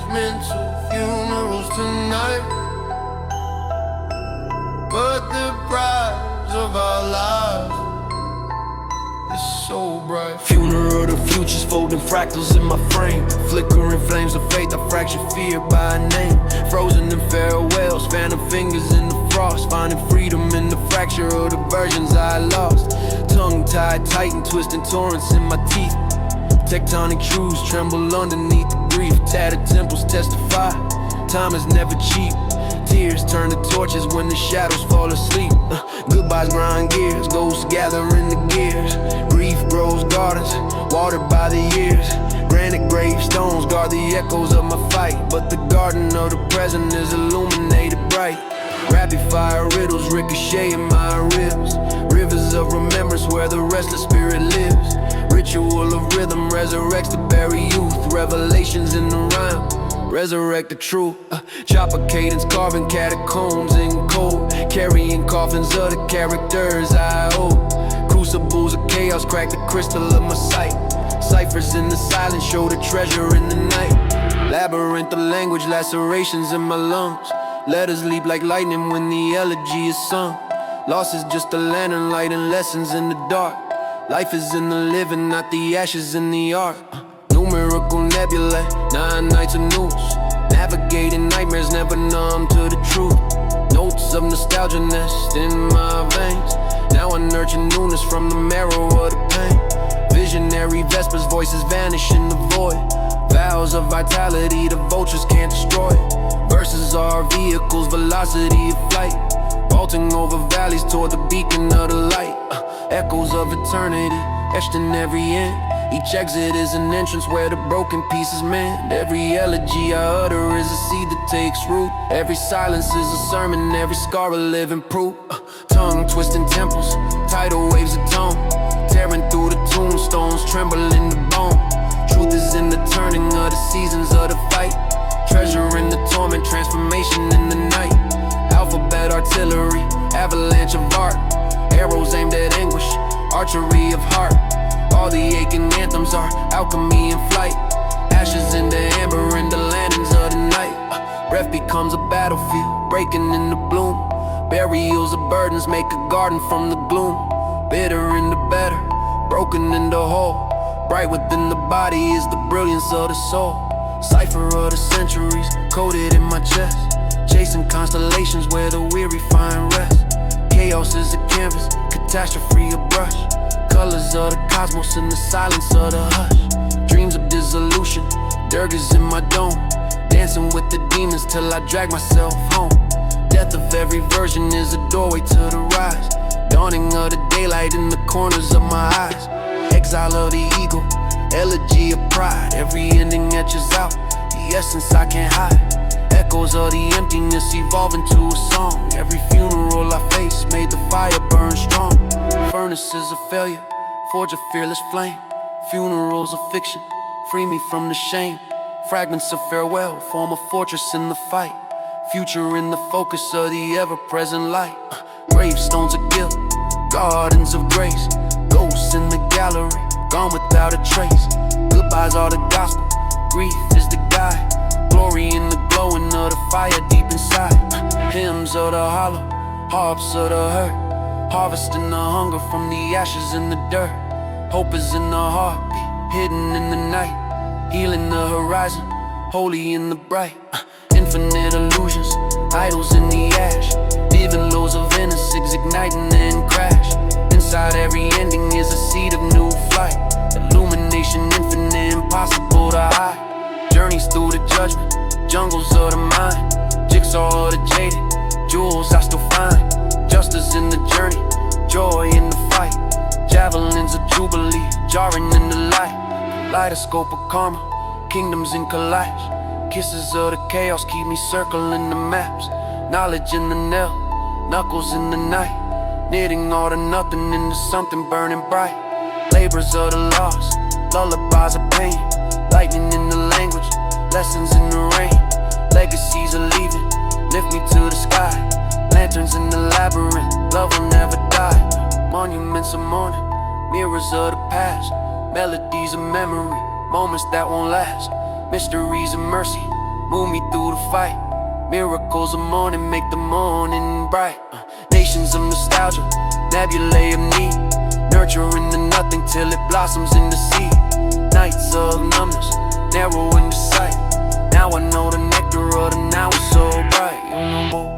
judgmental funerals tonight, but the prize of our lives is so bright. Funeral of the futures, folding fractals in my frame. Flickering flames of faith, I fracture fear by name. Frozen in farewells, phantom fingers in the frost. Finding freedom in the fracture of the versions I lost. Tongue-tied, tight and twisting torrents in my teeth. Tectonic truths tremble underneath the grief. Tattered temples testify, time is never cheap. Tears turn to torches when the shadows fall asleep. Goodbyes grind gears, ghosts gather in the gears. Grief grows gardens, watered by the years. Granite gravestones guard the echoes of my fight, but the garden of the present is illuminated bright. Rapid fire riddles ricochet in my ribs. Rivers of remembrance where the restless spirit lives. Ritual of rhythm resurrects the buried youth. Revelations in the rhyme resurrect the truth. Chopper cadence carving catacombs in code. Carrying coffins of the characters I hold. Crucibles of chaos crack the crystal of my sight. Ciphers in the silence show the treasure in the night. Labyrinth of language, lacerations in my lungs. Letters leap like lightning when the elegy is sung. Loss is just a lantern lighting lessons in the dark. Life is in the living, not the ashes in the art. Numerical nebulae, 9 nights of news. Navigating nightmares, never numb to the truth. Notes of nostalgia nest in my veins. Now I nurture newness from the marrow of the pain. Visionary vespers, voices vanish in the void. Vows of vitality, the vultures can't destroy. Verses are vehicles, velocity of flight. Vaulting over valleys toward the beacon of the light. Echoes of eternity, etched in every end. Each exit is an entrance where the broken pieces mend. Every elegy I utter is a seed that takes root. Every silence is a sermon, every scar a living proof. Tongue twisting temples, tidal waves of tone. Tearing through the tombstones, tremble in the bone. Truth is in the turning of the seasons of the fight. Treasure in the torment, transformation in the night. Alphabet artillery, avalanche of art. Arrows aimed at anguish, archery of heart. All the aching anthems are alchemy in flight. Ashes into amber in the landings of the night. Breath becomes a battlefield, breaking in the bloom. Burials of burdens make a garden from the gloom. Bitter in the better, broken in the whole. Bright within the body is the brilliance of the soul. Cipher of the centuries, coded in my chest. Chasing constellations where the weary find rest. Chaos is a canvas, catastrophe a brush. Colors of the cosmos in the silence of the hush. Dreams of dissolution, dirges in my dome. Dancing with the demons till I drag myself home. Death of every version is a doorway to the rise. Dawning of the daylight in the corners of my eyes. Exile of the ego, elegy of pride. Every ending etches out the essence I can't hide. Echoes of the emptiness evolve into a song. Every funeral I face made the fire burn strong. Furnaces of failure, forge a fearless flame. Funerals of fiction, free me from the shame. Fragments of farewell form a fortress in the fight. Future in the focus of the ever-present light. Gravestones of guilt, gardens of grace. Ghosts in the gallery, gone without a trace. Goodbyes are the gospel, grief is the guide. Glory in the glowing of the fire deep inside. Hymns of the hollow, harps of the hurt. Harvesting the hunger from the ashes in the dirt. Hope is in the heartbeat, hidden in the night. Healing the horizon, holy in the bright. Infinite illusions, idols in the ash. Vivid lows of innocence igniting and crash. Inside every ending is a seed of new flight. Illumination infinite, impossible to hide. Journeys through the judgment, jungles of the mind. Jigsaw of the jaded, jewels I still find. Justice in the journey, joy in the fight. Javelins of jubilee, jarring in the light. Kaleidoscope of karma, kingdoms in collage. Kisses of the chaos keep me circling the maps. Knowledge in the nail, knuckles in the night. Knitting all the nothing into something burning bright. Labors of the lost, lullabies of pain. Lightning in the language, lessons in the rain. Legacies are leaving, lift me to the sky. Lanterns in the labyrinth, love will never die. Monuments of mourning, mirrors of the past. Melodies of memory, moments that won't last. Mysteries of mercy, move me through the fight. Miracles of morning make the morning bright. Nations of nostalgia, nebulae of need, nurturing the nothing till it blossoms in the seed. Nights of numbness, narrow in the sight. Now I know the nectar of the now is so bright. Yo, no more.